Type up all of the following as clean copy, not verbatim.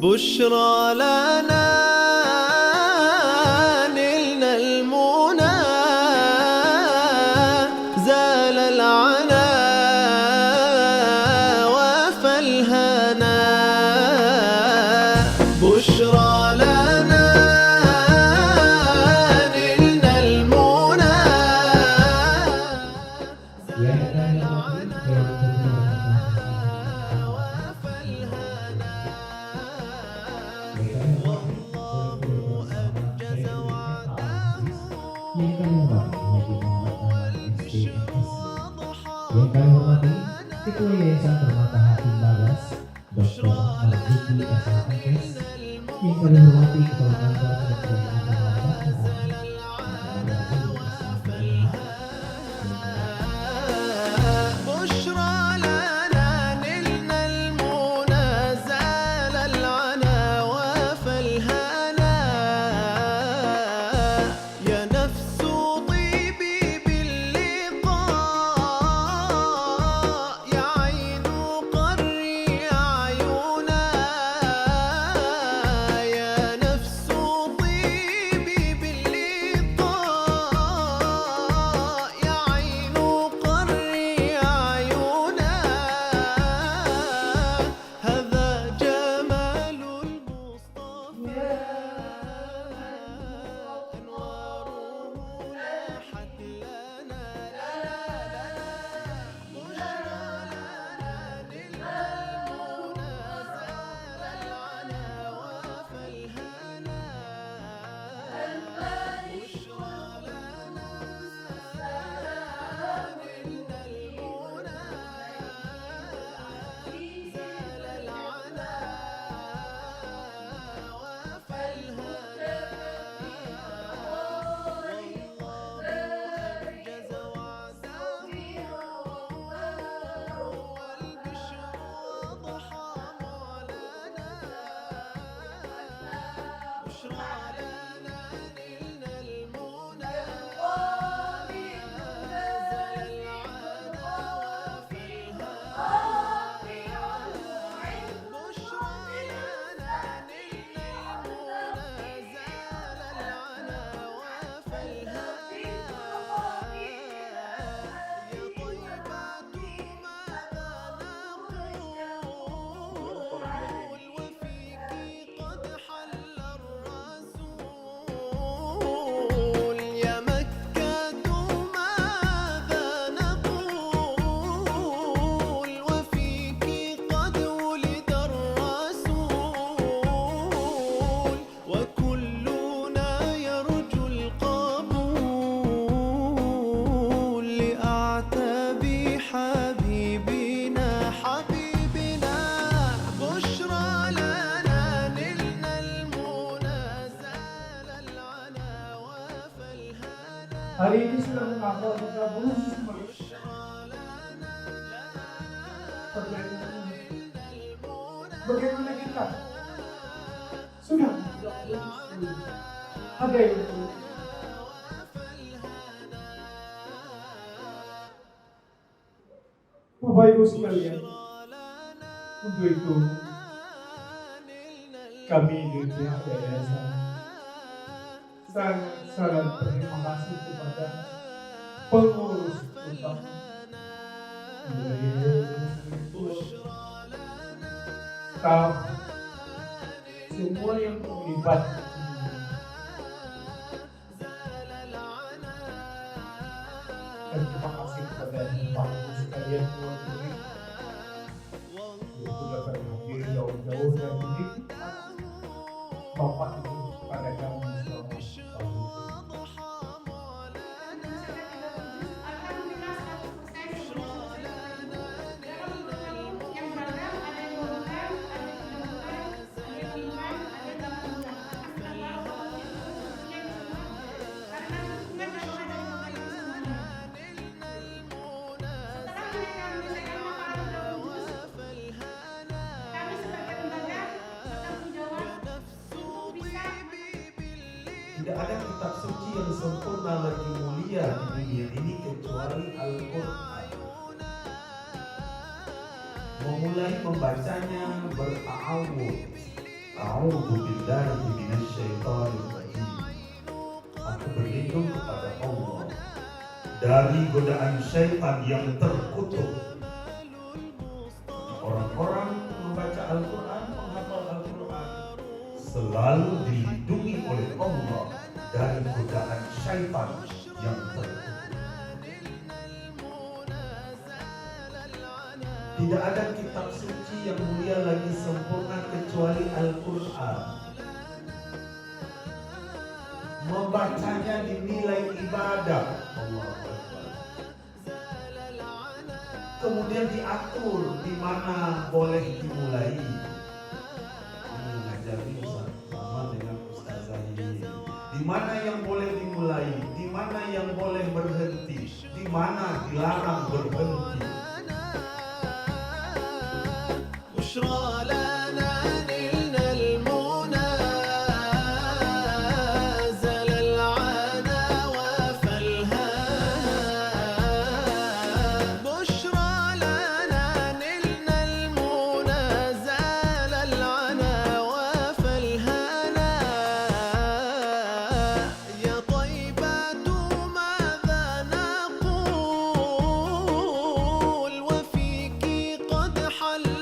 بشرى لنا نلنا المنى زال العنا وفالهنا بشرى لنا نلنا المنى زال العنا وفالهنا Yang kami hormati Ketua Yayasan Permata Hati Bagas Dr. Marzuki SHMS. Yang kami hormati Kepala Kantor Kementerian بشرى لنا نلنا المنى زال العنا وفالهنا يا نفس طيبي باللقاء يا عين قري أعينا يا نفس طيبي باللقاء يا عين قري أعينا هذا جمال المصطفى أنواره لاحت لنا بشرى لنا نلنا المنى زال العنا وفالهنا بشرى لنا نلنا المنى زال العنا وفالهنا أنجز وعده والبشر وضحى مولانا بشرى لنا نلنا المنى زال العنا وفالهنا بشرى لنا نلنا المنى زال العنا وفالهنا يا طيبات ماذا نقول وفيك قد حل الرسول يا مكة ماذا نقول وفيك قد ولد الرسول وكلنا يرجو القبول لأعتاب حبيبنا بشرى لنا نلنا المنى زال العنا وفالهنا Hari ini sudah mengawal 30 Bagaimana kita? Sudah 30 Ada itu Bapak Ibu sekalian, untuk itu kami di pihak yayasan sangat berterima kasih kepada pengurus utama staf semua yang terlibat. Dan terima kasih kepada Bapak Ibu sekalian tuan murid yang sudah berhadir jauh-jauh dan mendidik Bapak Ibu pada kami selama tahun. Tidak ada kitab suci yang sempurna lagi mulia di dunia ini kecuali Al-Quran. Memulai membacanya berta'awud A'udzu billahi minasyaitonir rajim. Aku berlindung kepada Allah dari godaan syaitan yang terkutuk. Orang-orang membaca Al-Quran, menghafal Al-Quran, selalu dilindungi oleh Allah dari godaan syaitan yang terkutuk. Tidak ada kitab suci yang mulia lagi sempurna kecuali Al-Quran. Membacanya dinilai ibadah. Allahu Akbar. Kemudian diatur di mana boleh dimulai. Ini ngajari Ustaz sama dengan Ustazah ini. Di mana yang boleh dimulai, di mana yang boleh berhenti, di mana dilarang berhenti. بشرى لنا نلنا المنى زال العنا وفالهنا بشرى لنا نلنا المنى زال العنا وفالهنا يا طيبة ماذا نقول وفيك قد حل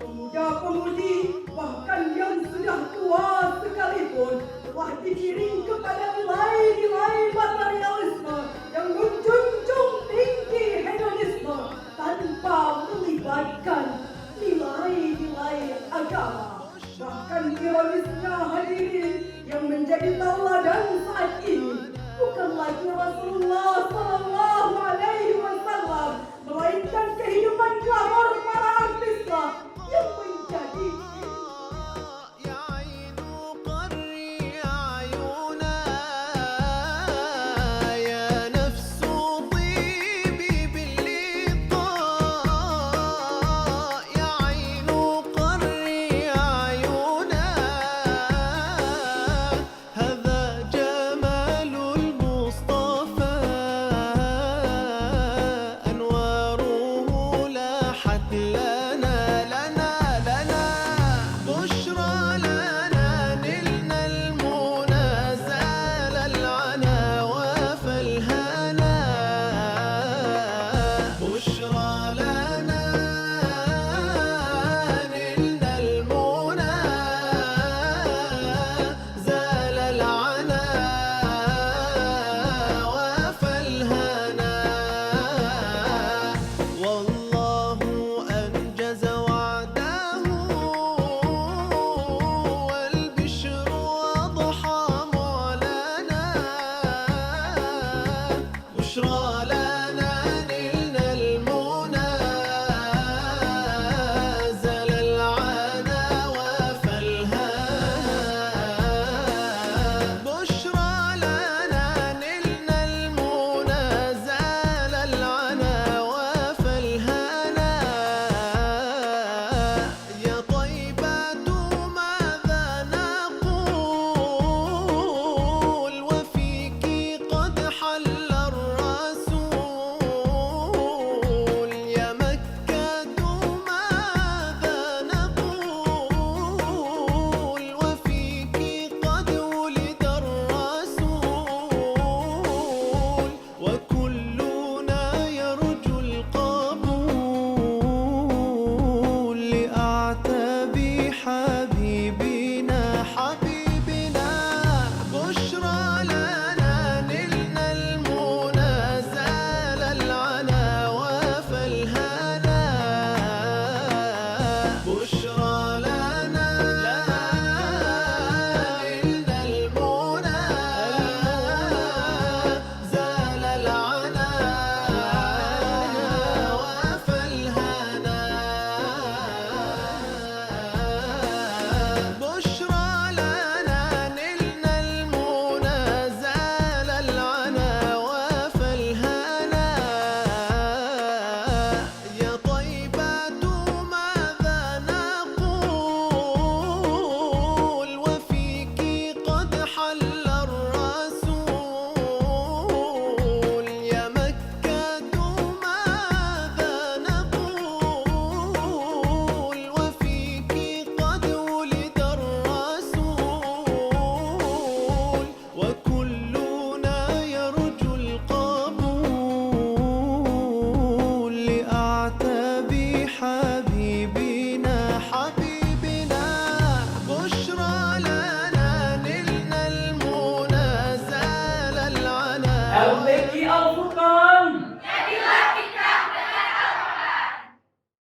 Pemuda-pemudi bahkan yang sudah tua sekalipun telah digiring kepada nilai-nilai materialisme yang menjunjung tinggi hedonisme tanpa melibatkan nilai-nilai agama. Bahkan ironisnya hadirin yang menjadi tauladan saat ini bukan lagi Rasulullah Sallallahu Alaihi Wasallam, melainkan kehidupan glamor para artislah yang menjadi يا عين قري عيونا يا نفس طيبي باللقاء يا عين قري عيونا هذا جمال المصطفى أنواره لاحت لنا حال